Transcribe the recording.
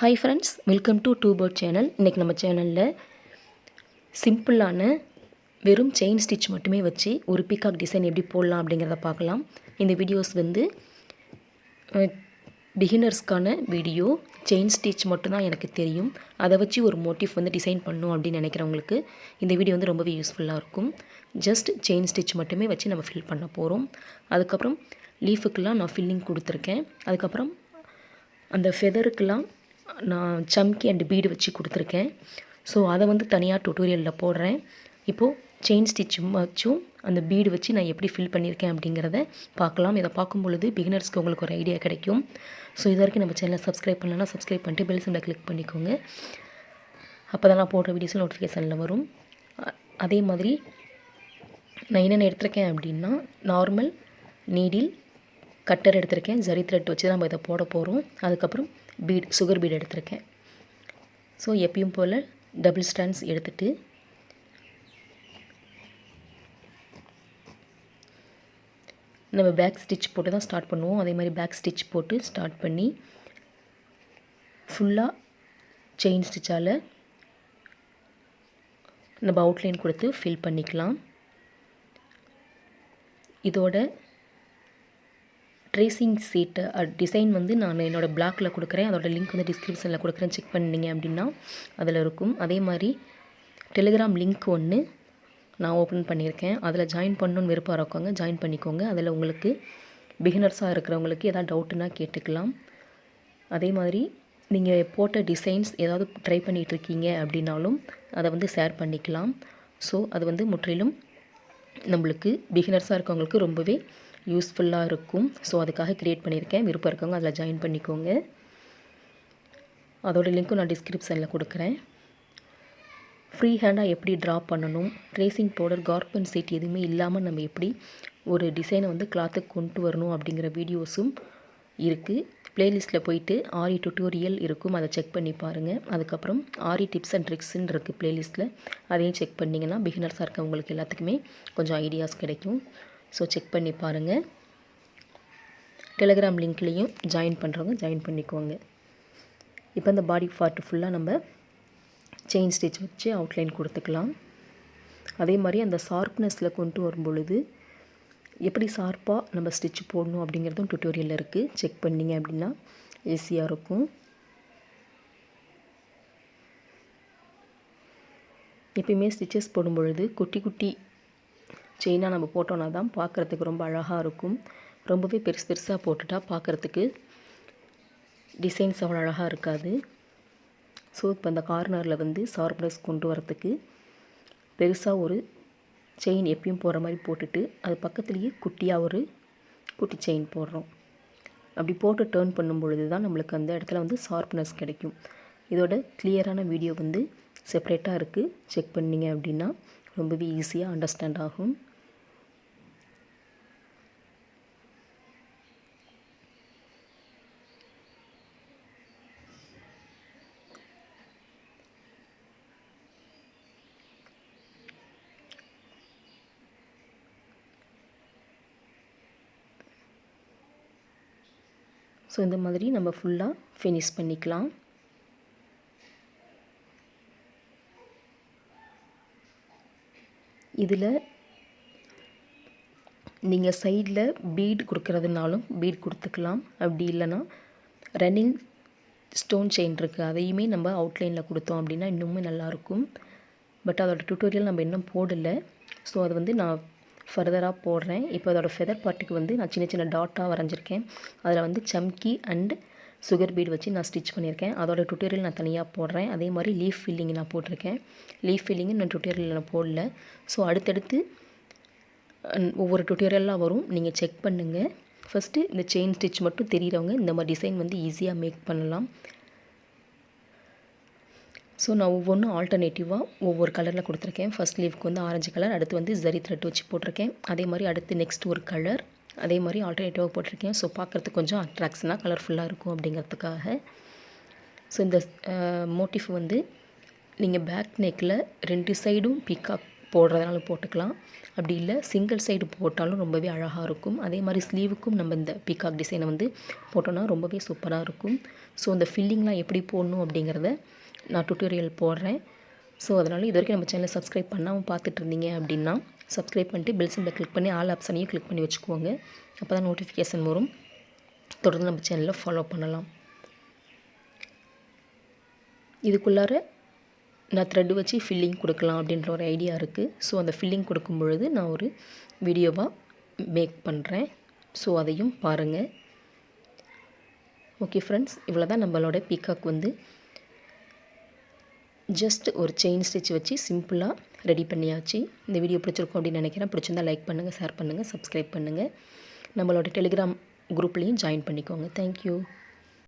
Hi friends, welcome to two bird channel. இன்றைக்கி நம்ம சேனலில் சிம்பிளான வெறும் செயின் ஸ்டிச் மட்டுமே வச்சு ஒரு பீகாக் டிசைன் எப்படி போடலாம் அப்படிங்கிறத பார்க்கலாம். இந்த வீடியோஸ் வந்து பிகினர்ஸ்க்கான வீடியோ. செயின் ஸ்டிச் மட்டும்தான் எனக்கு தெரியும், அதை வச்சு ஒரு மோட்டிவ் வந்து டிசைன் பண்ணணும் அப்படின்னு நினைக்கிறவங்களுக்கு இந்த வீடியோ வந்து ரொம்பவே யூஸ்ஃபுல்லாக இருக்கும். ஜஸ்ட் செயின் ஸ்டிச் மட்டுமே வச்சு நம்ம ஃபில் பண்ண போகிறோம். அதுக்கப்புறம் லீஃபுக்கெல்லாம் நான் ஃபில்லிங் கொடுத்துருக்கேன். அதுக்கப்புறம் அந்த ஃபெதருக்கெல்லாம் நான் சம்கி அண்ட் பீடு வச்சு கொடுத்துருக்கேன். ஸோ அதை வந்து தனியாக டுட்டோரியலில் போடுறேன். இப்போது செயின் ஸ்டிச் வச்சும் அந்த பீடு வச்சு நான் எப்படி ஃபில் பண்ணியிருக்கேன் அப்படிங்கிறத பார்க்கலாம். இதை பார்க்கும் பொழுது பிகினர்ஸ்க்கு உங்களுக்கு ஒரு ஐடியா கிடைக்கும். ஸோ இது வரைக்கும் நம்ம சேனலை சப்ஸ்கிரைப் பண்ணலன்னா சப்ஸ்கிரைப் பண்ணிட்டு பெல் சிம்பிளை கிளிக் பண்ணிக்கோங்க. அப்போ தான் நான் போடுற வீடியோஸில் நோட்டிஃபிகேஷனில் வரும். அதே மாதிரி நான் என்னென்ன எடுத்திருக்கேன் அப்படின்னா, நார்மல் நீடில், கட்டர் எடுத்திருக்கேன், ஜரி த்ரெட் வச்சு தான் நம்ம இதை போட போகிறோம். அதுக்கப்புறம் பீட், சுகர் பீட் எடுத்திருக்கேன். ஸோ எப்பயும் போல் டபுள் ஸ்டாண்ட்ஸ் எடுத்துகிட்டு நம்ம பேக் ஸ்டிச் போட்டு தான் ஸ்டார்ட் பண்ணுவோம். அதே மாதிரி பேக் ஸ்டிச் போட்டு ஸ்டார்ட் பண்ணி ஃபுல்லாக செயின் ஸ்டிச்சால் நம்ம அவுட்லைன் கொடுத்து ஃபில் பண்ணிக்கலாம். இதோட ட்ரேசிங் சீட்டு டிசைன் வந்து நான் என்னோடய பிளாக்கில் கொடுக்குறேன். அதோட லிங்க் வந்து டிஸ்கிரிப்ஷனில் கொடுக்குறேன், செக் பண்ணிங்க அப்படின்னா அதில் இருக்கும். அதே மாதிரி டெலிகிராம் லிங்க் ஒன்று நான் ஓப்பன் பண்ணியிருக்கேன். அதில் ஜாயின் பண்ணணுன்னு விருப்பம் இருக்கவங்க ஜாயின் பண்ணிக்கோங்க. அதில் உங்களுக்கு பிகினர்ஸாக இருக்கிறவங்களுக்கு எதாவது டவுட்டுன்னா கேட்டுக்கலாம். அதே மாதிரி நீங்கள் போட்ட டிசைன்ஸ் ஏதாவது ட்ரை பண்ணிகிட்ருக்கீங்க அப்படின்னாலும் அதை வந்து ஷேர் பண்ணிக்கலாம். ஸோ அது வந்து முற்றிலும் நம்மளுக்கு பிகினர்ஸாக இருக்கவங்களுக்கு ரொம்பவே யூஸ்ஃபுல்லாக இருக்கும். ஸோ அதுக்காக க்ரியேட் பண்ணியிருக்கேன். விருப்பம் இருக்கவங்க அதில் ஜாயின் பண்ணிக்கோங்க. அதோட லிங்க்கும் நான் டிஸ்கிரிப்ஷனில் கொடுக்குறேன். ஃப்ரீ ஹேண்டாக எப்படி ட்ரா பண்ணணும், ட்ரேசிங் பவுடர், கார்பன் சீட் எதுவுமே இல்லாமல் நம்ம எப்படி ஒரு டிசைனை வந்து கிளாத்துக்கு கொண்டு வரணும் அப்படிங்கிற வீடியோஸும் இருக்குது. ப்ளேலிஸ்ட்டில் போயிட்டு ஆரி டுட்டோரியல் இருக்கும், அதை செக் பண்ணி பாருங்கள். அதுக்கப்புறம் ஆரி டிப்ஸ் அண்ட் ட்ரிக்ஸ்ன்னு இருக்குது ப்ளேலிஸ்ட்டில், அதையும் செக் பண்ணிங்கன்னா பிகினர்ஸாக இருக்கவங்களுக்கு எல்லாத்துக்குமே கொஞ்சம் ஐடியாஸ் கிடைக்கும். ஸோ செக் பண்ணி பாருங்கள். டெலிகிராம் லிங்க்லேயும் ஜாயின் பண்ணுறவங்க ஜாயின் பண்ணிக்கோங்க. இப்போ இந்த பாடி பார்ட்டு ஃபுல்லாக நம்ம செயின் ஸ்டிச் வச்சு அவுட்லைன் கொடுத்துக்கலாம். அதே மாதிரி அந்த ஷார்ப்னஸில் கொண்டு வரும் பொழுது எப்படி ஷார்ப்பாக நம்ம ஸ்டிச் போடணும் அப்படிங்கிறதும் டுட்டோரியலில் இருக்குது. செக் பண்ணிங்க அப்படின்னா ஈஸியாக இருக்கும். எப்பயுமே ஸ்டிச்சஸ் போடும் பொழுது குட்டி குட்டி செயினாக நம்ம போட்டோன்னா தான் பார்க்குறதுக்கு ரொம்ப அழகாக இருக்கும். ரொம்பவே பெருசு பெருசாக போட்டுட்டா பார்க்குறதுக்கு டிசைன்ஸ் அவ்வளோ அழகாக இருக்காது. ஸோ இப்போ இந்த கார்னரில் வந்து ஷார்ப்னஸ் கொண்டு வரத்துக்கு பெருசாக ஒரு செயின் எப்பயும் போடுற மாதிரி போட்டுட்டு அது பக்கத்துலேயே குட்டியாக ஒரு குட்டி செயின் போடுறோம். அப்படி போட்டு டேர்ன் பண்ணும் பொழுது தான் நம்மளுக்கு அந்த இடத்துல வந்து ஷார்ப்னஸ் கிடைக்கும். இதோட கிளியரான வீடியோ வந்து செப்ரேட்டாக இருக்குது. செக் பண்ணிங்க அப்படின்னா ரொம்பவே ஈஸியாக அண்டர்ஸ்டாண்ட் ஆகும். ஸோ இந்த மாதிரி நம்ம ஃபுல்லாக ஃபினிஷ் பண்ணிக்கலாம். இதில் நீங்கள் சைடில் பீட் கொடுக்குறதுனாலும் பீட் கொடுத்துக்கலாம். அப்படி இல்லைன்னா ரன்னிங் ஸ்டோன் செயின் இருக்குது, அதையுமே நம்ம அவுட்லைனில் கொடுத்தோம் அப்படின்னா இன்னுமே நல்லாயிருக்கும். பட் அதோட டுட்டோரியல் நம்ம இன்னும் போடலை. ஸோ அது வந்து நான் ஃபர்தராக போடுறேன். இப்போ அதோட ஃபெதர் பார்ட்டுக்கு வந்து நான் சின்ன சின்ன டாட்டாக வரைஞ்சிருக்கேன். அதில் வந்து சம்கி அண்ட் சுகர் பீட் வச்சு நான் ஸ்டிச் பண்ணியிருக்கேன். அதோட டுட்டோரியல் நான் தனியாக போடுறேன். அதே மாதிரி லீஃப் ஃபில்லிங் நான் போட்டிருக்கேன். லீஃப் ஃபில்லிங்கு நான் டுட்டோரியல் நான் போடல. ஸோ அடுத்தடுத்து ஒவ்வொரு டுட்டோரியலாக வரும், நீங்கள் செக் பண்ணுங்கள். ஃபஸ்ட்டு இந்த செயின் ஸ்டிச் மட்டும் தெரிகிறவங்க இந்த மாதிரி டிசைன் வந்து ஈஸியாக மேக் பண்ணலாம். ஸோ நான் ஒவ்வொன்றும் ஆல்டர்னேட்டிவாக ஒவ்வொரு கலரில் கொடுத்துருக்கேன். ஃபஸ்ட் லீஃப்க்கு வந்து ஆரஞ்சு கலர், அடுத்து வந்து ஜரி த்ரெட் வச்சு போட்டிருக்கேன். அதே மாதிரி அடுத்து நெக்ஸ்ட் ஒரு கலர், அதே மாதிரி ஆல்டர்னேட்டிவாக போட்டிருக்கேன். ஸோ பார்க்குறதுக்கு கொஞ்சம் அட்ராக்ஷனாக கலர்ஃபுல்லாக இருக்கும் அப்படிங்கிறதுக்காக. ஸோ இந்த மோட்டிவ் வந்து நீங்கள் பேக் நெக்கில் 2 சைடும் பீகாக் போடுறதுனால போட்டுக்கலாம். அப்படி இல்லை சிங்கிள் சைடு போட்டாலும் ரொம்பவே அழகாக இருக்கும். அதே மாதிரி ஸ்லீவுக்கும் நம்ம இந்த பீகாக் டிசைனை வந்து போட்டோன்னா ரொம்பவே சூப்பராக இருக்கும். ஸோ இந்த ஃபில்லிங்லாம் எப்படி போடணும் அப்படிங்கிறத நான் டுட்டோரியல் போடுறேன். ஸோ அதனால் இது வரைக்கும் நம்ம சேனலை சப்ஸ்கிரைப் பண்ணாமல் பார்த்துட்டு இருந்தீங்க அப்படின்னா சப்ஸ்கிரைப் பண்ணிட்டு பெல் சிம்பிளை கிளிக் பண்ணி ஆல் ஆப்ஷனையும் கிளிக் பண்ணி வச்சுக்கோங்க. அப்போ தான் நோட்டிஃபிகேஷன் வரும். தொடர்ந்து நம்ம சேனலில் ஃபாலோ பண்ணலாம். இதுக்குள்ளார நான் த்ரெட் வச்சு ஃபில்லிங் கொடுக்கலாம் அப்படின்ற ஒரு ஐடியா இருக்குது. ஸோ அந்த ஃபில்லிங் கொடுக்கும் பொழுது நான் ஒரு வீடியோவாக மேக் பண்ணுறேன். ஸோ அதையும் பாருங்கள். ஓகே ஃப்ரெண்ட்ஸ், இவ்வளோ தான் நம்மளோட பீகாக் வந்து ஜஸ்ட் ஒரு செயின் ஸ்டிச் வச்சு சிம்பிளாக ரெடி பண்ணியாச்சு. இந்த வீடியோ பிடிச்சிருக்கும் அப்படின்னு நினைக்கிறேன். பிடிச்சிருந்தால் லைக் பண்ணுங்கள், ஷேர் பண்ணுங்கள், சப்ஸ்கிரைப் பண்ணுங்கள். நம்மளோட டெலிகிராம் குரூப்லேயும் ஜாயின் பண்ணிக்கோங்க. தேங்க்யூ.